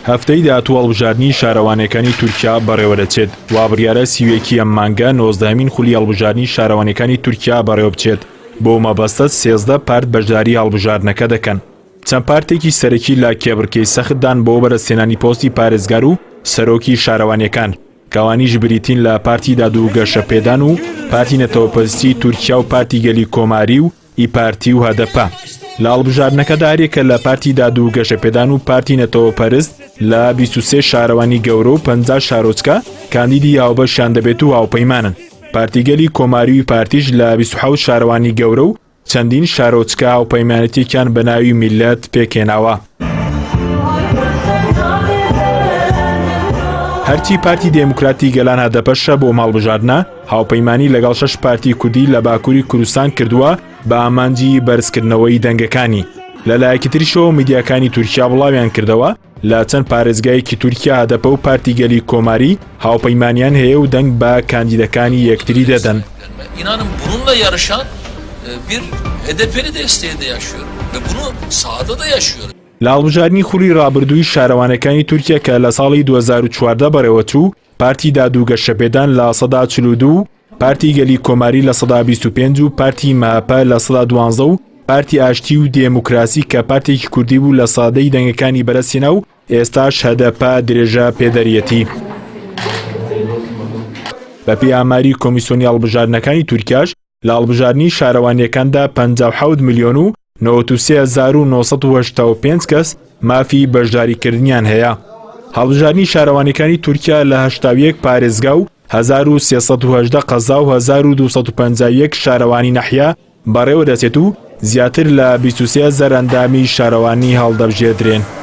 هەفتەی داهاتوو هەڵبژاردننی شارەوانەکانی تورکیا بەڕێوەدەچێت وا بڕیارە سیوێکی ئەم مانگە 19مین خولی هەڵبژاردننی شارەوانەکانی تورکیا بەڕێوە بچێت بۆ مەبەستە 13 پارت بەشداری هەڵبژاردنەکە دەکەن. چەند پارتێکی سەرەکی لە کێبڕکەی سەختدان بۆ بەرەستێنانی پۆستی پارێزگار و سەرۆکی شارەوانیەکان کەوانیش بریتین لە پارتی دادوگەشەپێدان و پارتی نەتەوەپەرستی تورکیا و پارتی گەلی کۆماری و ئیپارتی و هەدەپا. لە هەڵبژاردنەکەدا هەرێکە لە پارتی دادوگەشەپێدان و پارتی نەتەوەپەرست لە 23 شارەوانی گەورە و 50 شارۆچکە کاندیدی هاوبەشیان دەبێت و هاوپەیمانن. پارتیگەلی کۆماری و پارتیش لە 27 شارەوانی گەورە و چەندین شارۆچکە هاوپەیمانەتێکیان بە ناوی میلەت پێکێناوە. هەرچی پارتی دموکراتی گەلان هەدەپەشە بۆ ماڵبژاردنە هاوپەیمانی لەگەڵ 6 پارتی کوردی لە باکووری کوردستان کردووە بە ئامانجی بەرزکردنەوەی دەنگەکانی. لەلایەکی تریشەوە میدیاکانی تورکیا بڵاویان کردەوە لە چەند پارێزگایەکی تورکیا هەدەپە و پارتی گەلی کۆماری هاوپەیمانیان هەیە و دەنگ بە کاندیدەکانی یەکتری دەدەن. İnanın bununla yarışan bir HDP'li desteğinde yaşıyor ve bunu sahada da yaşıyor. لە هەڵبژاردننی خولی ڕابردووی شارەوانەکانی تورکیا کە لە ساڵی 2014 بەڕێوەچوو پارتی دادوگەشەپێدان لە 42 پارتی گەلی کۆماری لە 125 و پارتی ماپە لە 112 و پارتی ئاشتی و دێموکراسی کە پارتێکی کوردی بوو لە سادەی دەنگەکانی بەرەسێنا و ئێستاش هەدەپا درێژە پێدەریەتی. بەپێی ئاماری کۆمیسیۆنی هەڵبژاردنەکانی تورکیاش لە هەڵبژاردننی شارەوانیەکاندا 57 میلیۆن و 93,985 کەس مافی بەشداریکردنیان هەیە. هەڵبژاردننی شارەوانیەکانی تورکیا لە 81 پارێزگا و 1318 قەزا و 1251 شارەوانی نەحیا بەڕێوە دەچێت و زیاتر لە 23,000 ئەندامی شارەوانی هەڵدەبژێدرێن.